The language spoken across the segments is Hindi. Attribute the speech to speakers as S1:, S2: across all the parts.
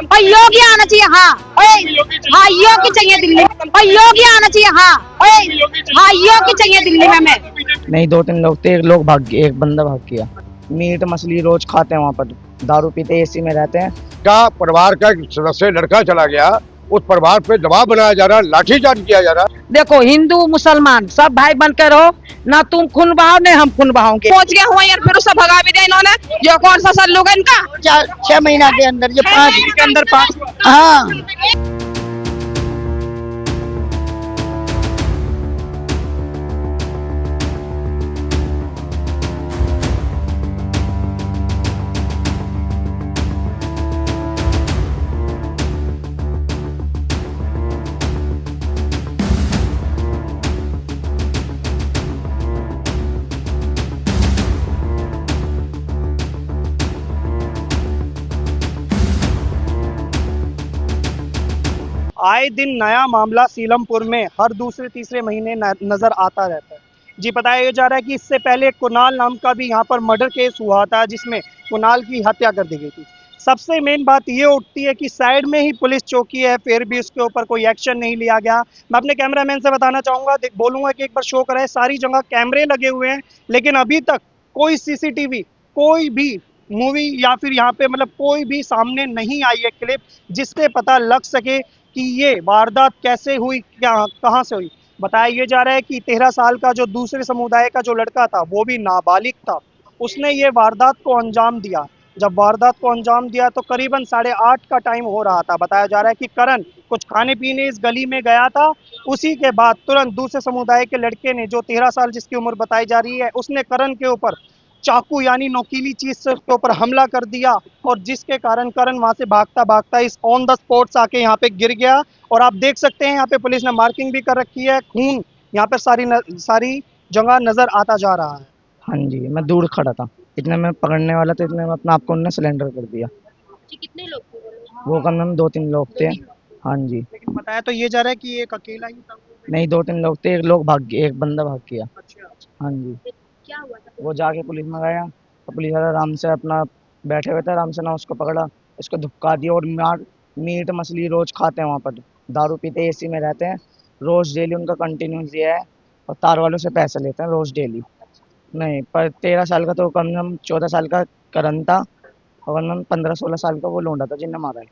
S1: और योगी आना चाहिए। हाँ हाँ योगी चाहिए दिल्ली में। और योगी आना चाहिए। हाँ हाँ योगी चाहिए दिल्ली में। मैं
S2: नहीं, दो तीन लोग थे, एक लोग भाग गए, एक बंदा भाग गया। मीट मछली रोज खाते हैं वहाँ पर, दारू पीते एसी में रहते हैं।
S3: का परिवार का एक सदस्य लड़का चला गया, उस परिवार पे दबाव बनाया जा रहा है, लाठीचार्ज किया जा रहा है।
S4: देखो हिंदू मुसलमान सब भाई बनकर रहो, ना तुम खून बहाओ न हम खून बहाओगे।
S1: पहुंच गया हुआ यार, फिर उससे भगा भी दिया इन्होंने। जो कौन सा सल्लूक है इनका?
S4: 6 महीना के अंदर ये 5
S1: के अंदर 5।
S4: हाँ।
S5: आए दिन नया मामला सीलमपुर में हर दूसरे तीसरे महीने नजर आता रहता है। जी बताया जा रहा है कि इससे पहले कुणाल नाम का भी यहाँ पर मर्डर केस हुआ था, जिसमें कुणाल की हत्या कर दी गई थी। सबसे मेन बात ये उठती है कि साइड में ही पुलिस चौकी है, फिर भी उसके ऊपर कोई एक्शन नहीं लिया गया। मैं अपने कैमरामैन से बताना चाहूँगा, बोलूँगा कि एक बार शो कराए। सारी जगह कैमरे लगे हुए हैं, लेकिन अभी तक कोई सीसीटीवी, कोई भी मूवी या फिर यहाँ पे मतलब कोई भी सामने नहीं आई है क्लिप, जिससे पता लग सके कि ये वारदात कैसे हुई, क्या कहाँ से हुई। बताया ये जा रहा है कि 13 साल का जो दूसरे समुदाय का जो लड़का था, वो भी नाबालिग था, उसने ये वारदात को अंजाम दिया। जब वारदात को अंजाम दिया तो करीबन 8:30 का टाइम हो रहा था। बताया जा रहा है कि करण कुछ खाने पीने इस गली में गया था, उसी के बाद तुरंत दूसरे समुदाय के लड़के ने, जो 13 साल जिसकी उम्र बताई जा रही है, उसने करण के ऊपर चाकू यानी नोकीली चीज से उसके ऊपर हमला कर दिया, और जिसके कारण करण वहां से भागता भागता इस ऑन द स्पॉट आके यहाँ पे गिर गया। और आप देख सकते हैं यहाँ पे पुलिस ने मार्किंग भी कर रखी है, खून यहाँ पे सारी जगह नजर आता जा रहा है।
S2: हाँ जी, मैं दूर खड़ा था, इतने में पकड़ने वाला था, इतने में अपना आपको उन्होंने सिलेंडर कर दिया।
S1: कितने लोग थे वो लोग?
S2: वो कम से कम 2-3 लोग थे। हाँ जी।
S5: लेकिन बताया तो ये जा रहा है कि एक अकेला ही था।
S2: नहीं, 2-3 लोग थे, एक लोग भाग गए, एक बंदा भाग गया।
S5: अच्छा।
S2: हाँ जी।
S1: क्या हुआ था?
S2: वो जाके पुलिस में गया, तो पुलिस वाला आराम से अपना बैठे हुए थे, आराम से ना उसको पकड़ा, उसको धुपका दिया। और मीट मछली रोज खाते हैं वहाँ पर, दारू पीते एसी में रहते हैं, रोज डेली उनका कंटिन्यूस ये है। और तार वालों से पैसे लेते हैं रोज डेली। नहीं, पर 13 साल का तो कम से कम 14 साल का करण था, और कम से कम 15-16 साल का वो लोंडा था जिनने मारा है।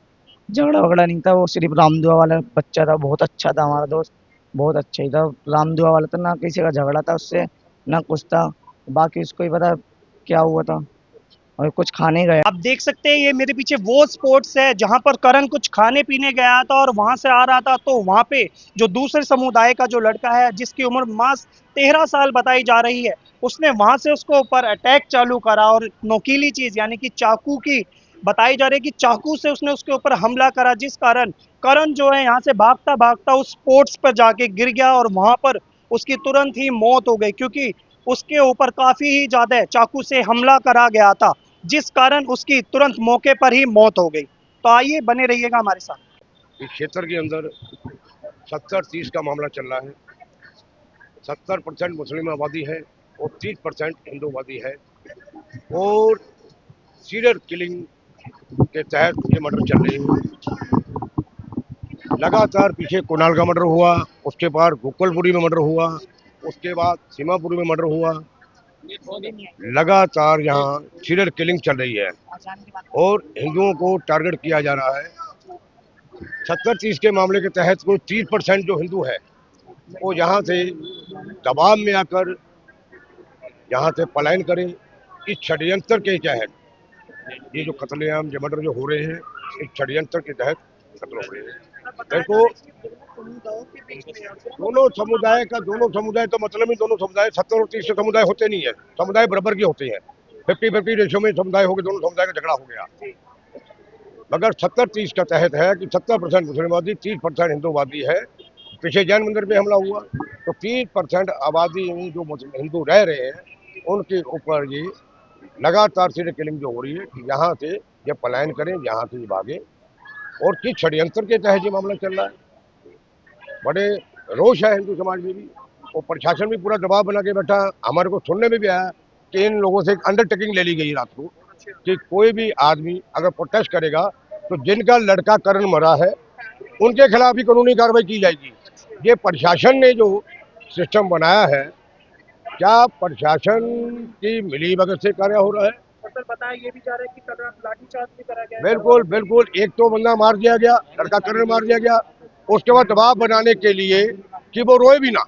S2: झगड़ा वगड़ा नहीं था, वो सिर्फ रामदुआ वाला बच्चा था, बहुत अच्छा था हमारा दोस्त, बहुत अच्छा ही था। रामदुआ वाला था, ना किसी का झगड़ा था उससे, ना कुछ था। बाकी उसको ही पता क्या हुआ था, और कुछ खाने गया।
S5: आप देख सकते हैं ये मेरे पीछे वो स्पॉट्स है जहां पर करण कुछ खाने पीने गया था और वहां से आ रहा था, तो वहां पे जो दूसरे समुदाय का जो लड़का है, जिसकी उम्र मात्र 13 साल बताई जा रही है, उसने वहां से उसको ऊपर अटैक चालू करा, और नोकीली चीज यानी कि चाकू की बताई जा रही है कि चाकू से उसने उसके ऊपर हमला करा, जिस कारण करण जो है यहाँ से भागता भागता उस स्पॉट्स पर जाके गिर गया, और वहां पर उसकी तुरंत ही मौत हो गई, क्योंकि उसके ऊपर काफी ही ज्यादा चाकू से हमला करा गया था, जिस कारण उसकी तुरंत मौके पर ही मौत हो गई। तो आइए बने रहिएगा हमारे साथ।
S3: इस क्षेत्र के अंदर 70-30 का मामला चल रहा है। 70% मुस्लिम आबादी है और 30% हिंदूवादी है, और सीरियल किलिंग के तहत ये मर्डर चल रही है। लगातार पीछे कुणाल का मर्डर हुआ, उसके बाद गोकुलपुरी में मर्डर हुआ, उसके बाद सीमापुरी में मर्डर हुआ। लगातार यहाँ सीरियल किलिंग चल रही है और हिंदुओं को टारगेट किया जा रहा है। 70-30 के मामले के तहत कोई 30% जो हिंदू है, वो यहाँ से दबाव में आकर यहाँ से पलायन करें। इस षड्यंत्र के तहत ये जो कत्लेआम जो मर्डर जो हो रहे हैं, इस षड्यंत्र के तहत कत्ल हो रहे हैं। देखो, दोनों समुदाय तो मतलब ही दोनों समुदाय 70 और 30 समुदाय होते नहीं है, समुदाय बराबर के होते हैं। 50-50 रेशो में समुदाय हो गए, दोनों समुदाय का झगड़ा हो गया। मगर 70-30 का तहत है कि 70% मुसलमानवादी, 30% हिंदूवादी है। पीछे जैन मंदिर पे हमला हुआ, तो 30% आबादी जो हिंदू रह रहे हैं, उनके ऊपर ये लगातार सीरियल किलिंग जो हो रही है कि यहाँ से ये पलायन करें, यहाँ से ये भागे, और किस षड्यंत्र के तहत ये मामला चल रहा है। बड़े रोष है हिंदू समाज में भी, और प्रशासन भी पूरा दबाव बना के बैठा। हमारे को सुनने में भी आया कि इन लोगों से एक अंडरटेकिंग ले ली गई रात को कि कोई भी आदमी अगर प्रोटेस्ट करेगा तो जिनका लड़का करण मरा है उनके खिलाफ भी कानूनी कार्रवाई की जाएगी। ये प्रशासन ने जो सिस्टम बनाया है, क्या प्रशासन की मिलीभगत से कार्य हो रहा है?
S5: सर बताया ये भी जा रहा है कि कल रात लाठीचार्ज भी करा गया है।
S3: बिल्कुल बिल्कुल, एक तो बंदा मार दिया गया, लड़का करण मार दिया गया, उसके बाद दबाव बनाने के लिए कि वो रोए भी ना।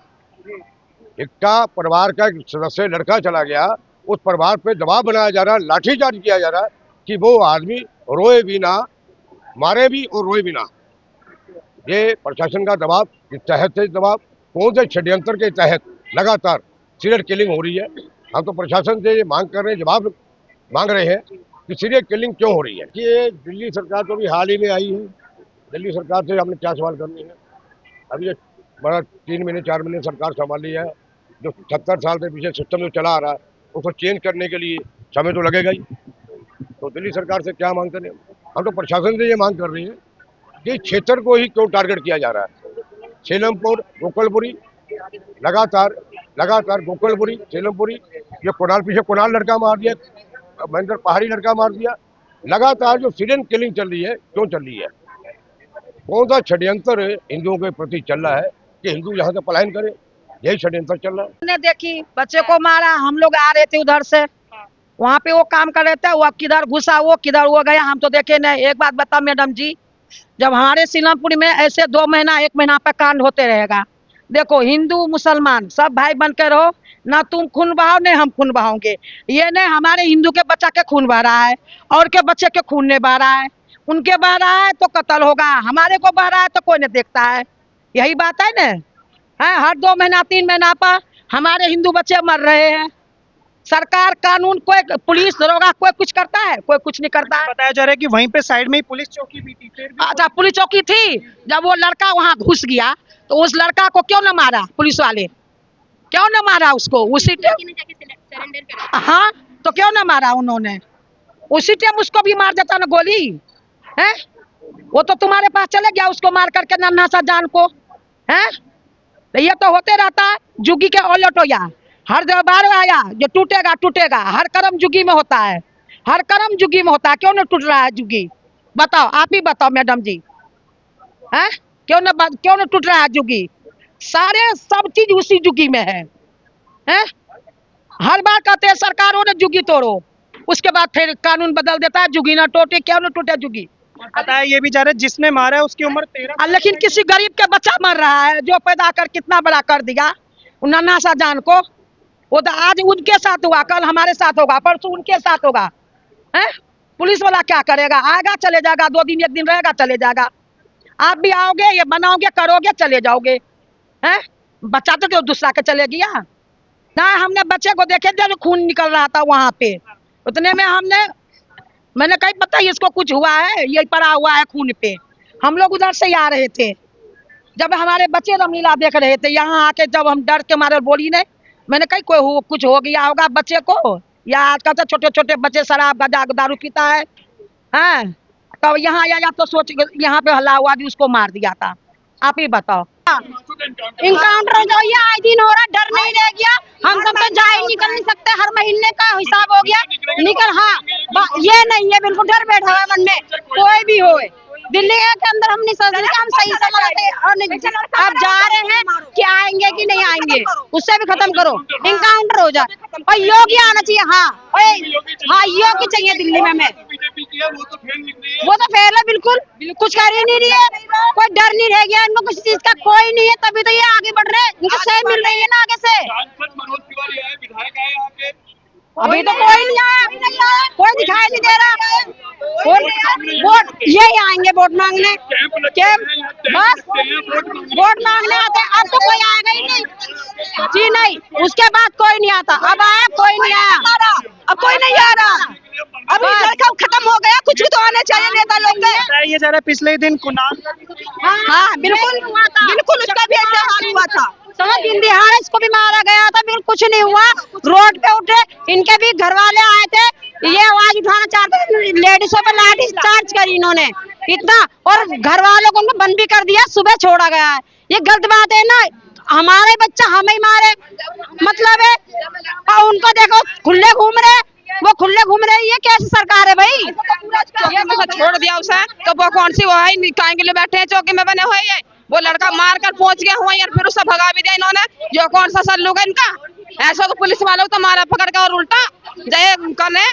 S3: इसका परिवार का एक सदस्य लड़का चला गया, उस परिवार पे दबाव बनाया जा रहा है, लाठीचार्ज किया जा रहा है कि वो आदमी रोए भी ना, मारे भी और रोए भी ना। ये प्रशासन का दबाव, इस तहत से दबाव, कौन से षड्यंत्र के तहत लगातार सीरियल किलिंग हो रही है। हम तो प्रशासन से ये मांग कर रहे हैं, जवाब मांग रहे हैं कि सीरियल किलिंग क्यों हो रही है। कि ये दिल्ली सरकार तो भी हाल ही में आई है, दिल्ली सरकार से हमने क्या सवाल करने हैं। अभी ये बड़ा 3 महीने 4 महीने सरकार संभाली है, जो 70 साल से पीछे सिस्टम जो चला आ रहा है उसको चेंज करने के लिए समय तो लगेगा ही। तो दिल्ली सरकार से क्या मांग करें, हम तो प्रशासन से ये मांग कर रहे हैं कि क्षेत्र को ही क्यों टारगेट किया जा रहा है। सेलमपुर, गोकलपुरी, लगातार गोकलपुरी, सेलमपुरी, ये कुणाल, पीछे कुणाल लड़का मार दिया, महेंद्र पहाड़ी लड़का मार दिया। लगातार जो सीरियल किलिंग चल रही है, क्यों चल रही है? कौन सा षड्यंत्र हिंदुओं के प्रति चल रहा है कि हिंदू यहाँ से पलायन करे? यही षड्यंत्र चल रहा है।
S4: ने देखी बच्चे को मारा, हम लोग आ रहे थे उधर से, वहाँ पे वो काम कर रहे थे, वो किधर घुसा, वो किधर वो गया, हम तो देखे नहीं। एक बात बता मैडम जी, जब हमारे सीलमपुर में ऐसे 2 महीना 1 महीना पे कांड होते रहेगा, देखो हिंदू मुसलमान सब भाई बन के रहो, ना तुम खून बहाओ नहीं हम खून बहाओगे। ये नहीं हमारे हिंदू के बच्चा के खून बह रहा है और के बच्चे के खून नहीं बह रहा है, उनके बह रहा है तो कत्ल होगा, हमारे को बह रहा है तो कोई नहीं देखता है। यही बात है ना, है हर 2 महीना 3 महीना पर हमारे हिंदू बच्चे मर रहे हैं। सरकार, कानून, कोई पुलिस दरोगा कोई कुछ करता है? कोई कुछ नहीं करता है।
S5: बताया जा रहा है कि वहीं पे साइड में ही पुलिस चौकी भी थी, फिर भी
S4: अच्छा, पुलिस चौकी थी, जब वो लड़का वहां घुस गया तो उस लड़का को क्यों न मारा? पुलिस वाले क्यों न मारा उसको? उसी हाँ, तो क्यों न मारा उन्होंने? उसी टाइम उसको भी मार देता ना गोली है। वो तो तुम्हारे पास चले गया उसको मार करके नन्हा सा जान को, है। ये तो होते रहता है, जुगी के उलट हो या हर बार आया जो टूटेगा टूटेगा, हर कर्म जुगी में होता है, हर कर्म जुगी में होता है। क्यों न टूट रहा है जुगी? बताओ, आप ही बताओ मैडम जी, है क्यों न टूट रहा है जुगी? सारे सब चीज उसी जुगी में है। हर बार कहते हैं सरकारों ने जुगी तोड़ो, उसके बाद फिर कानून बदल देता है, जुगी ना टूटे। क्यों न टूटे जुगी?
S5: बताया ये भी जा रहा है जिसने मारा है उसकी उम्र 13।
S4: लेकिन किसी गरीब के बच्चा मर रहा है जो पैदा कर कितना बड़ा कर दिया नन्हा सा जान को। वो तो आज उनके साथ हुआ, कल हमारे साथ होगा, परसों उनके साथ होगा, है। पुलिस वाला क्या करेगा? आएगा चले जाएगा, 2 दिन 1 दिन रहेगा चले जाएगा। आप भी आओगे, ये बनाओगे, करोगे, चले जाओगे, हैं। बचाते तो दूसरा के चले गया ना। हमने बच्चे को देखे थे जो खून निकल रहा था वहां पे, उतने में मैंने कहीं पता इसको कुछ हुआ है, ये पड़ा हुआ है खून पे। हम लोग उधर से ही आ रहे थे, जब हमारे बच्चे रमलीला देख रहे थे, यहाँ आके जब हम डर के मारे बोली नहीं, मैंने कहीं कुछ हो गया होगा बच्चे को, या आजकल तो छोटे छोटे बच्चे शराब गजा दारू पीता है, हैं। तब यहाँ आया तो सोच यहाँ पे हल्ला हुआ, उसको मार दिया था। आप ही बताओ।
S1: इनकाउंटर जो ये आए दिन हो रहा, डर नहीं रह गया। हम सब तो जाए निकल नहीं सकते, हर महीने का हिसाब हो गया निकल। हाँ, ये नहीं है, बिल्कुल डर बैठा हुआ मन में, कोई भी हो। दिल्ली के अंदर हम नहीं सोच रहे हम सही समझते, अब जा रहे हैं कि आएंगे कि नहीं आएंगे, उससे भी खत्म करो, इनकाउंटर हो जाए। और योगी आना चाहिए। हाँ योगी चाहिए दिल्ली में। मैं वो तो फेल है, बिल्कुल कुछ कर ही नहीं रही है, कोई डर नहीं रह गया इनको, किसी चीज का कोई नहीं है, तभी तो ये आगे बढ़ रहे हैं, इनको सही मिल रही है ना आगे से। अभी तो कोई नहीं आया, कोई दिखाई नहीं दे रहा। वोट यही आएंगे वोट मांगने, बस वोट मांगने आते, अब तो कोई आएगा ही नहीं जी, नहीं उसके बाद कोई नहीं आता। अब आया, कोई नहीं आया, अब कोई नहीं आ रहा, अभी लड़का खत्म हो गया, कुछ भी तो आने चाहिए नेता लोग के।
S5: ये जा रहा है पिछले दिन कुणाल,
S1: हाँ बिल्कुल उसका भी ऐसा हाल हुआ था, दिन दिहाड़े इसको भी मारा गया था, बिल्कुल कुछ नहीं हुआ। रोड पे उठे, इनके भी घर वाले आए थे, ये आवाज उठाना चाहते थे, लेडीजों पे लाठी चार्ज करी इन्होंने इतना, और घर वालों को बंद भी कर दिया, सुबह छोड़ा गया है। ये गलत बात है ना, हमारे बच्चा हमें ही मारे मतलब है, और उनको देखो खुले घूम रहे, वो खुले घूम रही है, कैसी सरकार है भाई?
S6: ये तो छोड़ दिया उसे, तो वो कौन सी वो है काय के लिए बैठे हैं चौकी में बने हुए हैं। वो लड़का मार कर पहुंच गया हुआ और फिर उसे भगा भी दिया इन्होंने। जो कौन सा सल्लूक है इनका? ऐसा तो पुलिस वालों को तो मारा पकड़ के और उल्टा जय करने।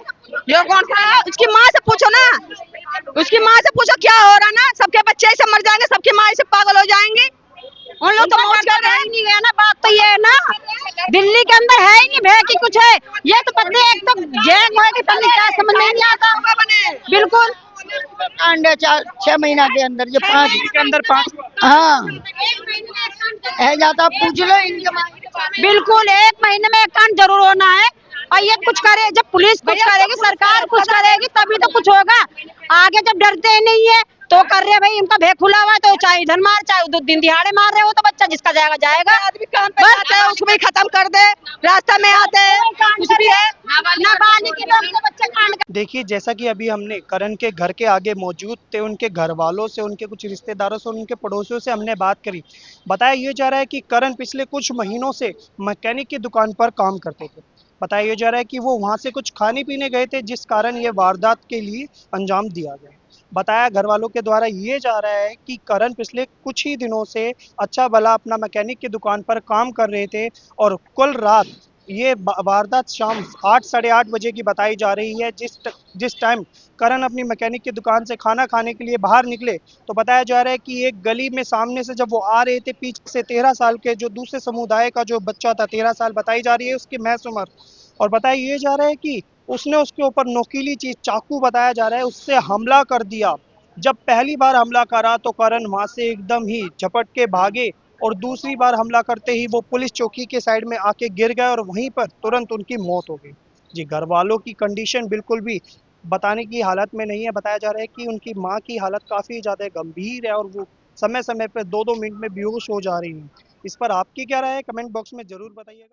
S6: जो कौन सा है?
S1: उसकी माँ से पूछो ना, उसकी माँ से पूछो क्या हो रहा ना, सबके बच्चे ऐसे मर जाएंगे, सबकी माँ ऐसे पागल हो जाएंगी। उन लोग तो मौज कर रहे नहीं है ना, बात तो ये है ना, दिल्ली के अंदर है ही नहीं भैया की कुछ है। ये तो पता है, एक तो गैंग है कि पता क्या समझ में नहीं आता। बिल्कुल
S7: कांड 6 महीना के अंदर जो 5
S5: के अंदर 5
S7: हाँ है जाता, पूछ लो इनके।
S1: बिल्कुल 1 महीने में एक कांड जरूर होना है। और ये कुछ करे, जब पुलिस कुछ करेगी, सरकार कुछ करेगी, तभी तो कुछ होगा। आगे जब डरते ही नहीं है तो कर रहे भाई, उनका भे खुला हुआ है, तो चाहे इधर मार चाहे दिन दिहाड़े मार रहे हो, तो बच्चा जिसका जाएगा जाएगा।
S6: आदमी काम पे जाते हैं उसको भी खत्म कर दे, रास्ता में आते हैं कुछ भी है।
S1: नाबालिग के लोग तो बच्चे कांड
S5: देखिए, जैसा कि अभी हमने करण के घर के आगे मौजूद थे, उनके घर वालों से, उनके कुछ रिश्तेदारों से, उनके पड़ोसियों से हमने बात करी। बताया ये जा रहा है कि करण पिछले कुछ महीनों से मैकेनिक की दुकान पर काम करते थे। बताया ये जा रहा है कि वो वहाँ से कुछ खाने पीने गए थे, जिस कारण ये वारदात के लिए अंजाम दिया गया। बताया घर वालों के द्वारा ये जा रहा है कि करण पिछले कुछ ही दिनों से अच्छा भला अपना मैकेनिक की दुकान पर काम कर रहे थे और कल रात ये वारदात शाम 8 साढ़े 8 बजे की बताई जा रही है। जिस टाइम करण अपनी मैकेनिक की दुकान से खाना खाने के लिए बाहर निकले, तो बताया जा रहा है कि एक गली में सामने से जब वो आ रहे थे, पीछे से 13 साल के जो दूसरे समुदाय का जो बच्चा था, 13 साल बताई जा रही है उसकी महज उम्र, और बताया ये जा रहा है कि उसने उसके ऊपर नोकीली चीज चाकू बताया जा रहा है उससे हमला कर दिया। जब पहली बार हमला करा तो करण वहां से एकदम ही झपट के भागे और दूसरी बार हमला करते ही वो पुलिस चौकी के साइड में आके गिर गए और वहीं पर तुरंत उनकी मौत हो गई। जी, घर वालों की कंडीशन बिल्कुल भी बताने की हालत में नहीं है। बताया जा रहा है कि उनकी माँ की हालत काफ़ी ज़्यादा गंभीर है और वो समय समय पर 2-2 मिनट में बेहोश हो जा रही हैं। इस पर आपकी क्या राय है? कमेंट बॉक्स में ज़रूर बताइएगा।